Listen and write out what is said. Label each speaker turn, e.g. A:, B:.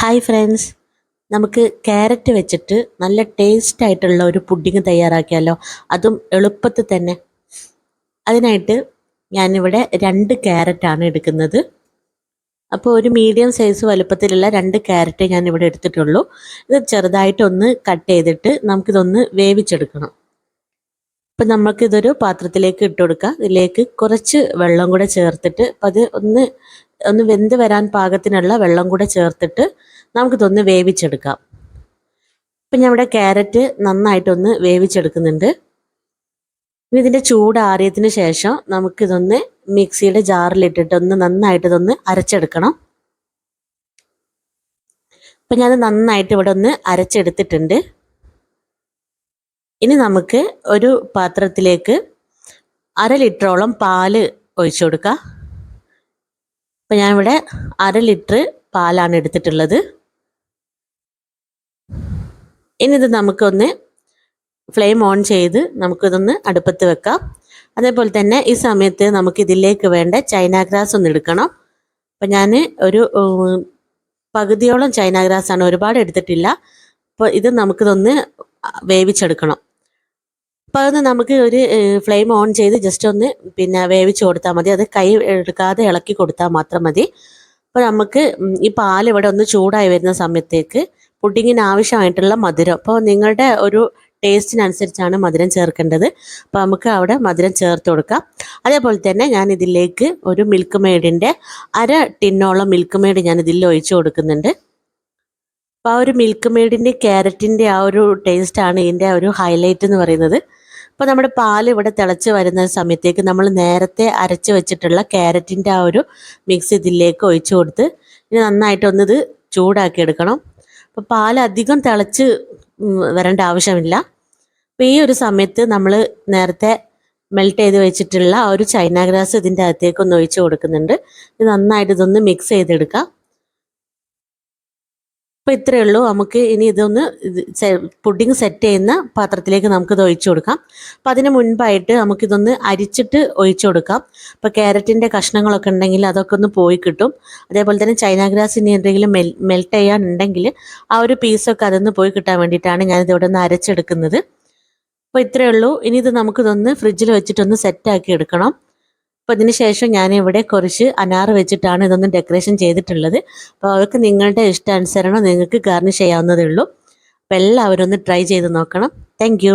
A: Hi friends, നമുക്ക് carrot വെച്ചിട്ട് നല്ല ടേസ്റ്റ് ആയിട്ടുള്ള ഒരു പുഡിങ് തയ്യാറാക്കിയാലോ. അതും എളുപ്പത്തിൽ തന്നെ. അതിനായിട്ട് ഞാനിവിടെ 2 ക്യാരറ്റാണ് എടുക്കുന്നത്. അപ്പോൾ ഒരു മീഡിയം സൈസ് വലുപ്പത്തിലുള്ള 2 ക്യാരറ്റ് ഞാനിവിടെ എടുത്തിട്ടുള്ളൂ. ഇത് ചെറുതായിട്ടൊന്ന് കട്ട് ചെയ്തിട്ട് നമുക്കിതൊന്ന് വേവിച്ചെടുക്കണം. അപ്പം നമുക്കിതൊരു പാത്രത്തിലേക്ക് ഇട്ട് കൊടുക്കാം. ഇതിലേക്ക് കുറച്ച് വെള്ളം കൂടെ ചേർത്തിട്ട് അപ്പം അത് ഒന്ന് വെന്ത് വരാൻ പാകത്തിനുള്ള വെള്ളം കൂടെ ചേർത്തിട്ട് നമുക്കിതൊന്ന് വേവിച്ചെടുക്കാം. ഇപ്പം ഞാൻ ഇവിടെ ക്യാരറ്റ് നന്നായിട്ടൊന്ന് വേവിച്ചെടുക്കുന്നുണ്ട്. ഇതിൻ്റെ ചൂടാറിയതിന് ശേഷം നമുക്കിതൊന്ന് മിക്സിയുടെ ജാറിലിട്ടിട്ട് നന്നായിട്ട് അരച്ചെടുക്കണം. അപ്പം ഞാൻ നന്നായിട്ട് ഇവിടെ ഒന്ന് അരച്ചെടുത്തിട്ടുണ്ട്. ഇനി നമുക്ക് ഒരു പാത്രത്തിലേക്ക് 1/2 ലിറ്ററോളം പാല് ഒഴിച്ചു കൊടുക്കാം. അപ്പം ഞാനിവിടെ 1/2 ലിറ്റർ പാലാണ് എടുത്തിട്ടുള്ളത്. ഇനി ഇത് നമുക്കൊന്ന് ഫ്ലെയിം ഓൺ ചെയ്ത് നമുക്കിതൊന്ന് അടുപ്പത്ത് വെക്കാം. അതേപോലെ തന്നെ ഈ സമയത്ത് നമുക്കിതിലേക്ക് വേണ്ട ചൈന ഗ്രാസ് ഒന്ന് എടുക്കണം. അപ്പം ഞാൻ ഒരു പകുതിയോളം ചൈന ഗ്രാസാണ്, ഒരുപാട് എടുത്തിട്ടില്ല. അപ്പോൾ ഇത് നമുക്കിതൊന്ന് വേവിച്ചെടുക്കണം. അപ്പോൾ അതൊന്ന് നമുക്ക് ഒരു ഫ്ലെയിം ഓൺ ചെയ്ത് ജസ്റ്റ് ഒന്ന് വേവിച്ച് കൊടുത്താൽ മതി. അത് കൈ എടുക്കാതെ ഇളക്കി കൊടുത്താൽ മാത്രം മതി. അപ്പോൾ നമുക്ക് ഈ പാൽ ഇവിടെ ഒന്ന് ചൂടായി വരുന്ന സമയത്തേക്ക് പുഡിങ്ങിന് ആവശ്യമായിട്ടുള്ള മധുരം, അപ്പോൾ നിങ്ങളുടെ ഒരു ടേസ്റ്റിനനുസരിച്ചാണ് മധുരം ചേർക്കേണ്ടത്. അപ്പോൾ നമുക്ക് അവിടെ മധുരം ചേർത്ത് കൊടുക്കാം. അതേപോലെ തന്നെ ഞാൻ ഇതിലേക്ക് ഒരു മിൽക്ക് മെയ്ഡിൻ്റെ 1/2 ടിന്നോളം മിൽക്ക് മെയ്ഡ് ഞാൻ ഇതിൽ ഒഴിച്ചു കൊടുക്കുന്നുണ്ട്. അപ്പോൾ ആ ഒരു മിൽക്ക് മെയ്ഡിൻ്റെ ക്യാരറ്റിൻ്റെ ആ ഒരു ടേസ്റ്റാണ് ഇതിൻ്റെ ഒരു ഹൈലൈറ്റ് എന്ന് പറയുന്നത്. അപ്പോൾ നമ്മുടെ പാൽ ഇവിടെ തിളച്ച് വരുന്ന സമയത്തേക്ക് നമ്മൾ നേരത്തെ അരച്ച് വെച്ചിട്ടുള്ള ക്യാരറ്റിൻ്റെ ആ ഒരു മിക്സ് ഇതിലേക്ക് ഒഴിച്ചു കൊടുത്ത് ഇനി നന്നായിട്ടൊന്നിത് ചൂടാക്കി എടുക്കണം. അപ്പോൾ പാൽ അധികം തിളച്ച് വരേണ്ട ആവശ്യമില്ല. അപ്പോൾ ഈ ഒരു സമയത്ത് നമ്മൾ നേരത്തെ മെൽറ്റ് ചെയ്ത് വെച്ചിട്ടുള്ള ആ ഒരു ചൈന ഗ്രാസ് ഇതിൻ്റെ അകത്തേക്ക് ഒന്ന് ഒഴിച്ച് കൊടുക്കുന്നുണ്ട്. ഇത് നന്നായിട്ട് ഇതൊന്ന് മിക്സ് ചെയ്തെടുക്കാം. അപ്പോൾ ഇത്രയേ ഉള്ളൂ. നമുക്ക് ഇനി ഇതൊന്ന് പുഡിങ് സെറ്റ് ചെയ്യുന്ന പാത്രത്തിലേക്ക് നമുക്കിത് ഒഴിച്ചു കൊടുക്കാം. അപ്പോൾ അതിന് മുൻപായിട്ട് നമുക്കിതൊന്ന് അരിച്ചിട്ട് ഒഴിച്ചു കൊടുക്കാം. അപ്പോൾ ക്യാരറ്റിൻ്റെ കഷ്ണങ്ങളൊക്കെ ഉണ്ടെങ്കിൽ അതൊക്കെ ഒന്ന് പോയി കിട്ടും. അതേപോലെ തന്നെ ചൈന ഗ്രാസ് ഇനി എന്തെങ്കിലും മെൽറ്റ് ചെയ്യാനുണ്ടെങ്കിൽ ആ ഒരു പീസൊക്കെ അതൊന്ന് പോയി കിട്ടാൻ വേണ്ടിയിട്ടാണ് ഞാനിതിവിടെ ഒന്ന് അരച്ചെടുക്കുന്നത്. അപ്പോൾ ഇത്രയേ ഉള്ളൂ. ഇനി ഇത് നമുക്കിതൊന്ന് ഫ്രിഡ്ജിൽ വെച്ചിട്ടൊന്ന് സെറ്റാക്കി എടുക്കണം. അപ്പോൾ ഇതിന് ശേഷം ഞാനിവിടെ കുറച്ച് അനാർ വെച്ചിട്ടാണ് ഇതൊന്ന് ഡെക്കറേഷൻ ചെയ്തിട്ടുള്ളത്. അപ്പോൾ അതൊക്കെ നിങ്ങളുടെ ഇഷ്ടാനുസരണം നിങ്ങൾക്ക് ഗാർണിഷ് ചെയ്യാവുന്നതേ ഉള്ളൂ. അപ്പോൾ എല്ലാവരും ഒന്ന് ട്രൈ ചെയ്ത് നോക്കണം. താങ്ക്